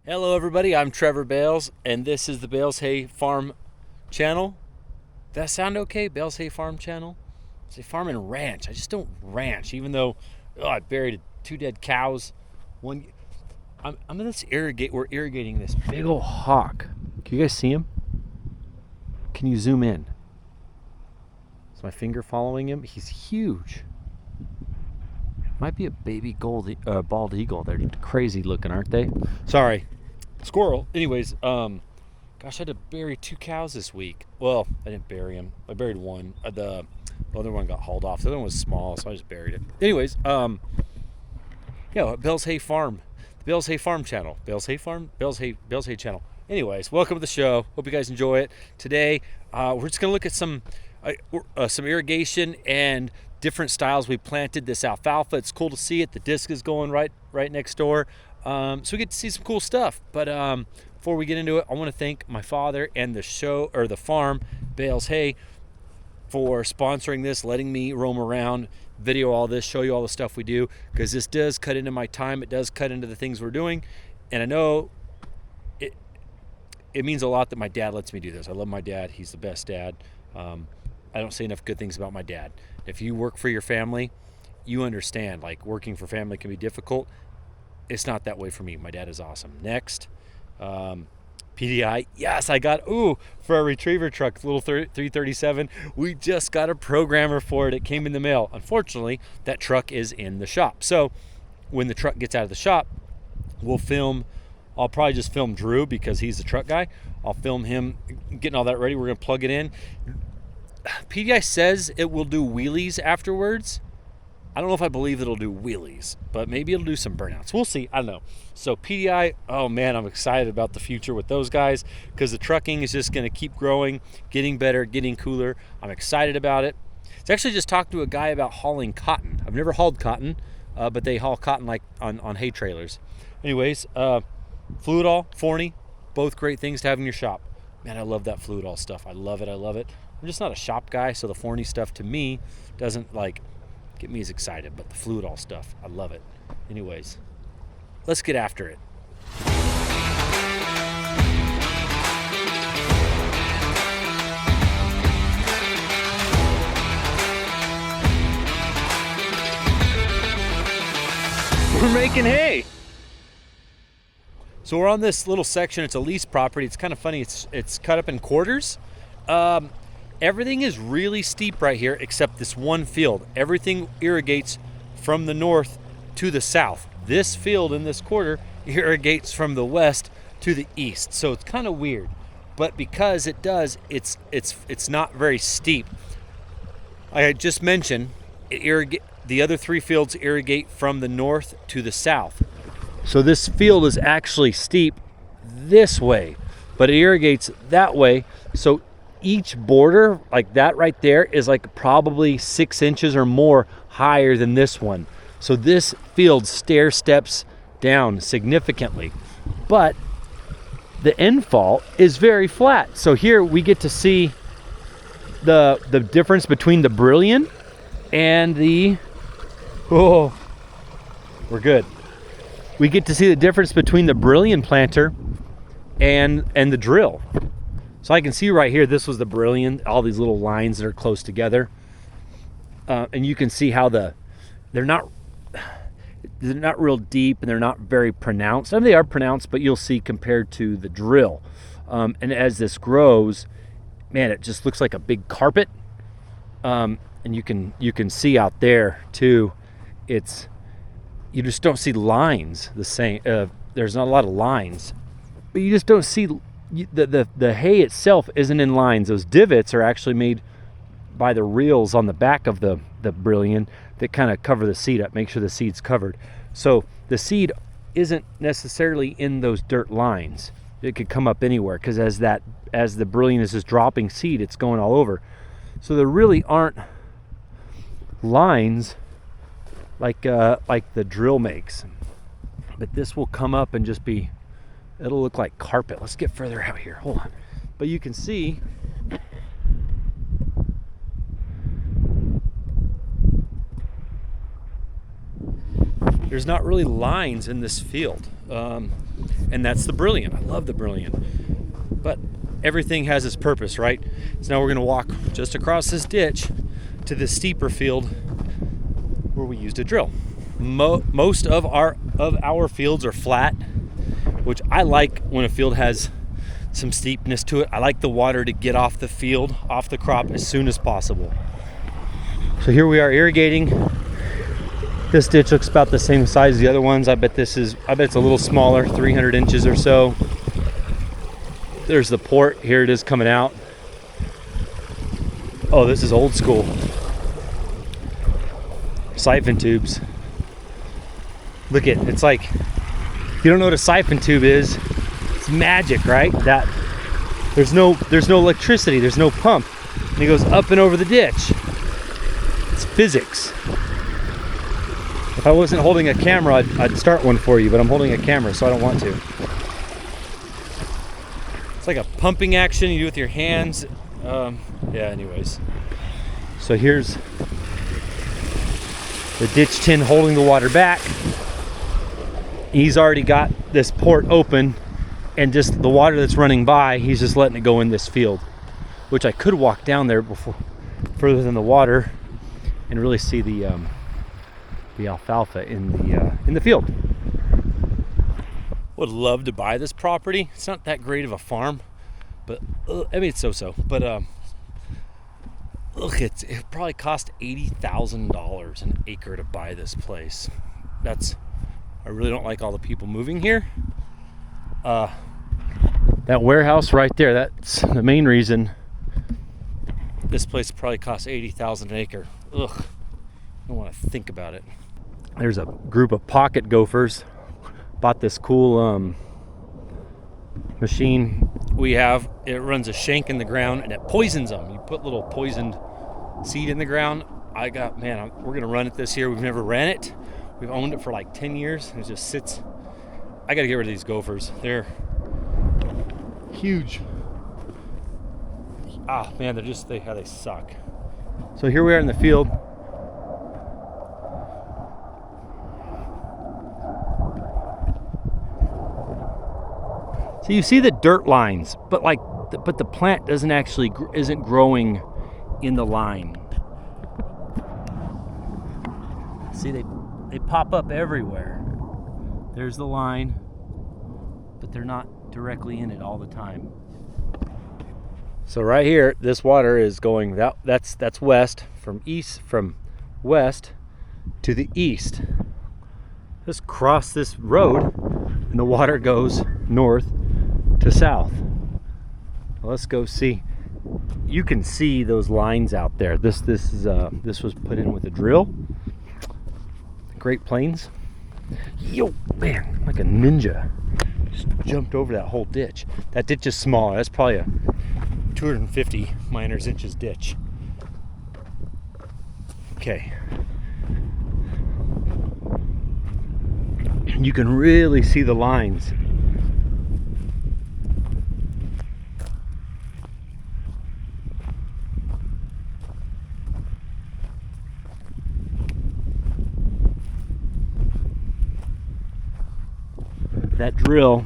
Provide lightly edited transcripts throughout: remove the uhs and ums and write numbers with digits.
Hello everybody, I'm Trevor Bales, and this is the Bales Hay Farm channel. Does that sound okay? Bales Hay Farm channel? Say farm and ranch. I just don't ranch, even though I buried two dead cows. I'm gonna we're irrigating this big old hawk. Can you guys see him? Can you zoom in? Is my finger following him? He's huge. Might be a baby bald eagle. They're crazy looking, aren't they? Sorry, squirrel. Anyways, gosh, I had to bury two cows this week. Well, I didn't bury them. I buried one. The other one got hauled off. The other one was small, so I just buried it. Anyways, Bales Hay Farm, the Bales Hay Farm channel, Bales Hay Farm, Bales Hay channel. Anyways, welcome to the show. Hope you guys enjoy it. Today, we're just gonna look at some irrigation and different styles. We planted this alfalfa. It's cool to see it. The disc is going right next door, so we get to see some cool stuff. But before we get into it, I want to thank my father and the show, or the farm, Bales Hay, for sponsoring this, letting me roam around, video all this, show you all the stuff we do, because this does cut into my time. It does cut into the things we're doing, and I know it means a lot that my dad lets me do this. I love my dad. He's the best dad. I don't say enough good things about my dad. If you work for your family, you understand, like, working for family can be difficult. It's not that way for me. My dad is awesome. Next, PDI. Yes, I got, for a retriever truck, little 337. We just got a programmer for it. It came in the mail. Unfortunately, that truck is in the shop. So when the truck gets out of the shop, I'll probably just film Drew because he's the truck guy. I'll film him getting all that ready. We're going to plug it in. PDI says it will do wheelies afterwards. I don't know if I believe it'll do wheelies, but maybe it'll do some burnouts. We'll see. I don't know. So PDI, oh man, I'm excited about the future with those guys, because the trucking is just going to keep growing, getting better, getting cooler. I'm excited about it. It's actually just talked to a guy about hauling cotton. I've never hauled cotton, but they haul cotton like on hay trailers. Anyways, Fluidol, Forney, both great things to have in your shop. Man, I love that Fluidol stuff. I love it. I'm just not a shop guy, so the Forney stuff to me doesn't get me as excited, but the Fluidol stuff, I love it. Anyways, let's get after it. We're making hay. So we're on this little section. It's a lease property. It's kind of funny. It's cut up in quarters. Everything is really steep right here except this one field. Everything irrigates from the north to the south. This field in this quarter irrigates from the west to the east. So it's kind of weird. But because it does, it's not very steep. I just mentioned the other three fields irrigate from the north to the south. So this field is actually steep this way, but it irrigates that way. So each border, like that right there, is like probably 6 inches or more higher than this one. So this field stair steps down significantly, but the infall is very flat. So here we get to see the difference between the Brilliant and the, we're good. We get to see the difference between the Brilliant planter and the drill. So I can see right here, this was the Brilliant, all these little lines that are close together. And you can see how they're not real deep, and they're not very pronounced. I mean, they are pronounced, but you'll see compared to the drill. And as this grows, man, it just looks like a big carpet. And you can see out there too, you just don't see lines the same. There's not a lot of lines, but you just don't see the hay itself isn't in lines. Those divots are actually made by the reels on the back of the Brilliant that kind of cover the seed up, make sure the seed's covered. So the seed isn't necessarily in those dirt lines. It could come up anywhere, because as the Brilliant is just dropping seed, it's going all over. So there really aren't lines like the drill makes. But this will come up and just it'll look like carpet. Let's get further out here. Hold on. But you can see there's not really lines in this field. And that's the brilliant. I love the brilliant. But everything has its purpose, right? So now we're going to walk just across this ditch to the steeper field where we used a drill. Most of our fields are flat, which I like when a field has some steepness to it. I like the water to get off the field, off the crop as soon as possible. So here we are irrigating. This ditch looks about the same size as the other ones. I bet it's a little smaller, 300 inches or so. There's the port. Here it is coming out. Oh, this is old school. Siphon tubes. Look at, it's like, if you don't know what a siphon tube is, it's magic, right? That there's no electricity, there's no pump. And it goes up and over the ditch. It's physics. If I wasn't holding a camera, I'd start one for you, but I'm holding a camera, so I don't want to. It's like a pumping action you do with your hands. Anyways. So here's the ditch tin holding the water back. He's already got this port open, and just the water that's running by, he's just letting it go in this field, which I could walk down there further than the water and really see the alfalfa in the field. Would love to buy this property. It's not that great of a farm, but I mean it's so-so. But look, it probably cost $80,000 an acre to buy this place. I really don't like all the people moving here. That warehouse right there, that's the main reason this place probably cost $80,000 an acre. Ugh, I don't want to think about it. There's a group of pocket gophers. Bought this cool machine we have. It runs a shank in the ground and it poisons them. You put little poisoned seed in the ground. We're gonna run it this year. We've never ran it. We've owned it for like 10 years. It just sits. I gotta get rid of these gophers. They're huge. They suck. So here we are in the field. So you see the dirt lines, but the plant isn't growing in the line. See, they pop up everywhere. There's the line, but they're not directly in it all the time. So right here, this water is going that's west from west to the east. Just cross this road, and the water goes north to south. Let's go see. You can see those lines out there. This was put in with a drill. Great Plains. Yo, man, like a ninja. Just jumped over that whole ditch. That ditch is small. That's probably a 250 miners inches ditch. Okay. You can really see the lines. That drill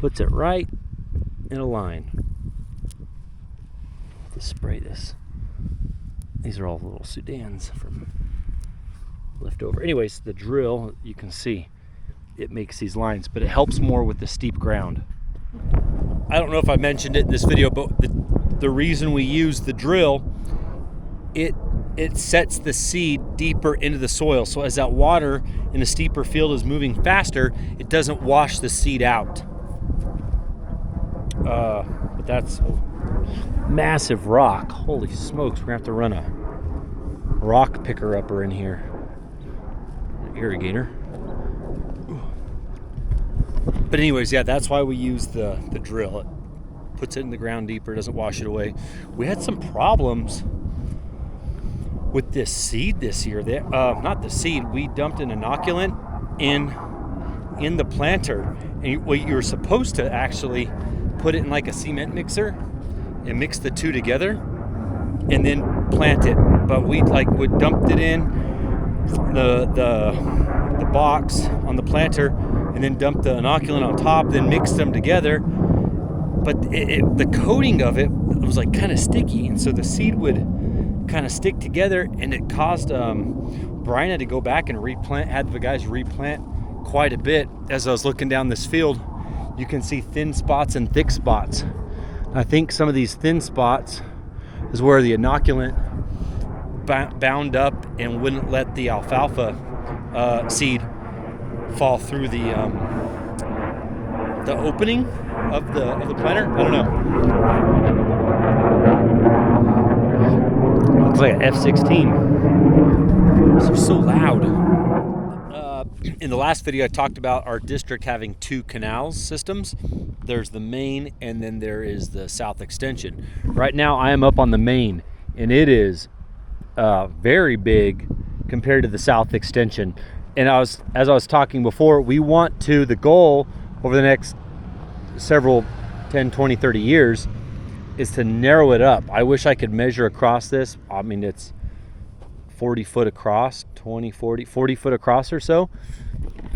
puts it right in a line. Let's spray this. These are all little Sudans from leftover. Anyways, the drill, you can see, it makes these lines, but it helps more with the steep ground. I don't know if I mentioned it in this video, but the reason we use the drill, it sets the seed deeper into the soil. So as that water in a steeper field is moving faster, it doesn't wash the seed out. But that's massive rock. Holy smokes, we're gonna have to run a rock picker upper in here. An irrigator. But anyways, yeah, that's why we use the drill. It puts it in the ground deeper, doesn't wash it away. We had some problems with this seed this year. Not the seed, we dumped an inoculant in the planter. And you're supposed to actually put it in like a cement mixer and mix the two together and then plant it. But we dumped it in. The the box on the planter and then dump the inoculant on top, then mix them together. But the coating of it was like kind of sticky, and so the seed would kind of stick together, and it caused Brian had to go back and replant, had the guys replant quite a bit. As I was looking down this field, you can see thin spots and thick spots. I think some of these thin spots is where the inoculant bound up and wouldn't let the alfalfa seed fall through the opening of the planter. I don't know. Looks like an F-16. They're so loud. In the last video, I talked about our district having 2 canals systems. There's the main, and then there is the south extension. Right now, I am up on the main, and it is very big compared to the south extension. And as I was talking before, the goal over the next several 10, 20, 30 years is to narrow it up. I wish I could measure across this. I mean, it's 40 foot across, 20, 40 foot across or so.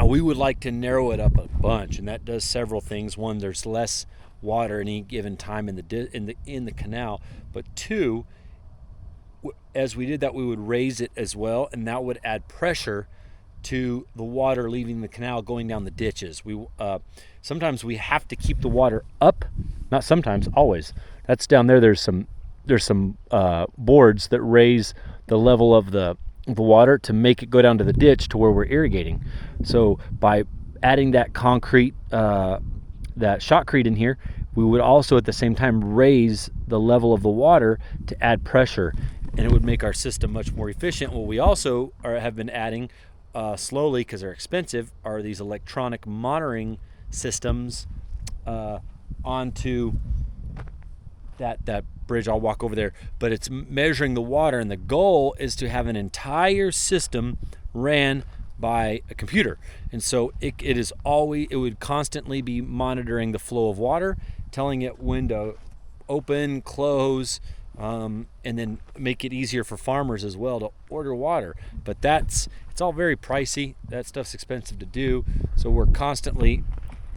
We would like to narrow it up a bunch, and that does several things. One, there's less water any given time in the canal, but 2, as we did that, we would raise it as well, and that would add pressure to the water leaving the canal going down the ditches. Sometimes we have to keep the water up, not sometimes, always. That's down there. There's some boards that raise the level of the water to make it go down to the ditch to where we're irrigating. So by adding that concrete, that shotcrete in here, we would also at the same time raise the level of the water to add pressure, and it would make our system much more efficient. What we also have been adding slowly, because they're expensive, are these electronic monitoring systems onto that bridge. I'll walk over there, but it's measuring the water, and the goal is to have an entire system ran by a computer. And so it would constantly be monitoring the flow of water, telling it when to open, close, and then make it easier for farmers as well to order water. But it's all very pricey. That stuff's expensive to do. So we're constantly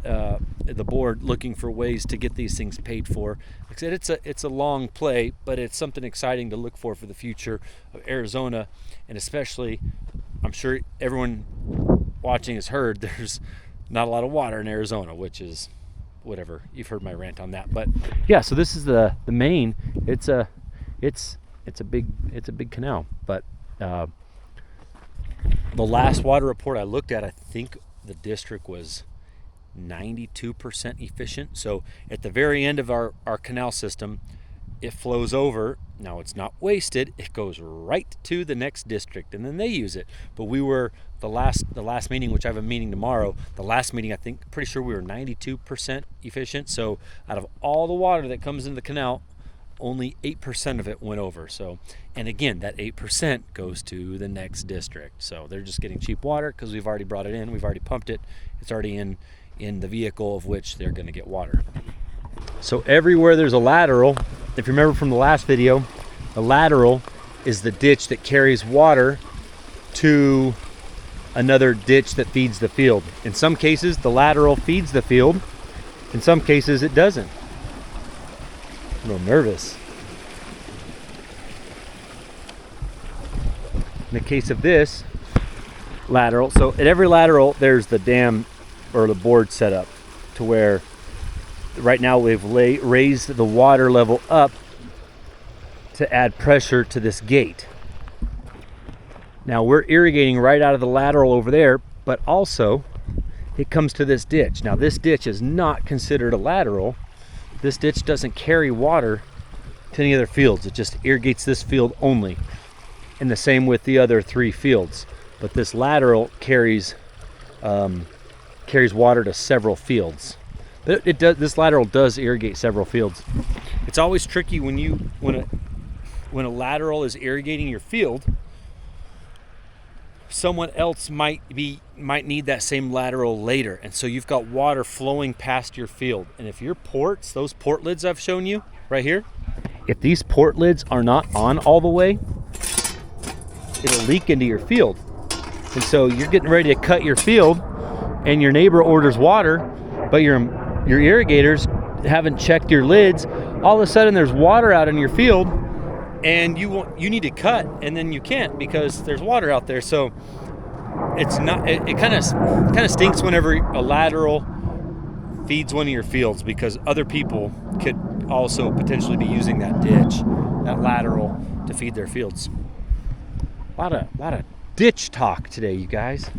the board looking for ways to get these things paid for. Like I said, it's a long play, but it's something exciting to look for the future of Arizona, and especially, I'm sure everyone watching has heard, there's not a lot of water in Arizona, which is whatever. You've heard my rant on that, but yeah. So this is the main. It's a big canal, but the last water report I looked at, I think the district was 92% efficient. So at the very end of our canal system, it flows over. Now it's not wasted, it goes right to the next district, and then they use it. But we were the last meeting, which I have a meeting tomorrow, the last meeting, I think, pretty sure we were 92% efficient. So out of all the water that comes into the canal, only 8% of it went over. So, and again, that 8% goes to the next district. So they're just getting cheap water because we've already brought it in, we've already pumped it, it's already in the vehicle of which they're going to get water. So everywhere there's a lateral, if you remember from the last video, the lateral is the ditch that carries water to another ditch that feeds the field. In some cases, the lateral feeds the field. In some cases, it doesn't. I'm a little nervous. In the case of this lateral, so at every lateral, there's the dam or the board set up to where right now we've raised the water level up to add pressure to this gate. Now we're irrigating right out of the lateral over there, but also it comes to this ditch. Now this ditch is not considered a lateral. This ditch doesn't carry water to any other fields. It just irrigates this field only. And the same with the other 3 fields. But this lateral carries water to several fields. But this lateral does irrigate several fields. It's always tricky when a lateral is irrigating your field. Someone else might need that same lateral later, and so you've got water flowing past your field. And if your ports, those port lids I've shown you right here, if these port lids are not on all the way, it'll leak into your field. And so you're getting ready to cut your field, and your neighbor orders water, but your irrigators haven't checked your lids. All of a sudden there's water out in your field, and you need to cut, and then you can't because there's water out there. So it's not, it kind of stinks whenever a lateral feeds one of your fields, because other people could also potentially be using that ditch, that lateral, to feed their fields. A lot of ditch talk today, you guys.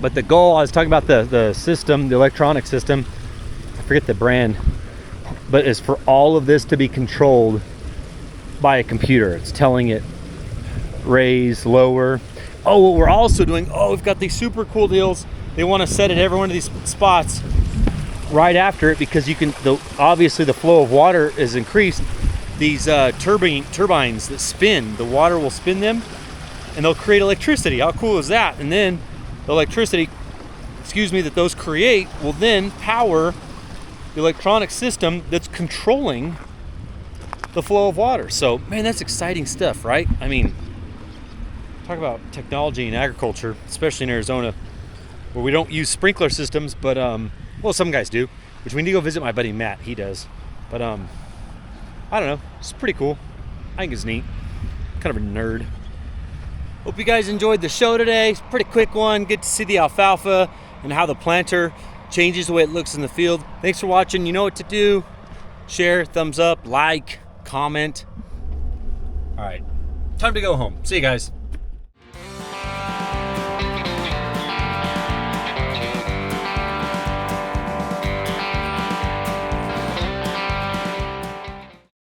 But the goal, I was talking about the system, the electronic system, I forget the brand, but is for all of this to be controlled by a computer. It's telling it raise, lower. Oh, what we're also doing, we've got these super cool deals. They want to set at every one of these spots right after it, because you can, obviously the flow of water is increased. These turbines that spin, the water will spin them, and they'll create electricity. How cool is that? And then the electricity, that those create will then power the electronic system that's controlling the flow of water. So, man, that's exciting stuff, right? I mean, talk about technology in agriculture, especially in Arizona, where we don't use sprinkler systems, but well, some guys do, which we need to go visit my buddy Matt. He does. But I don't know. It's pretty cool. I think it's neat. Kind of a nerd. Hope you guys enjoyed the show today. It's a pretty quick one. Get to see the alfalfa and how the planter changes the way it looks in the field. Thanks for watching. You know what to do. Share, thumbs up, like, comment. All right. Time to go home. See you guys.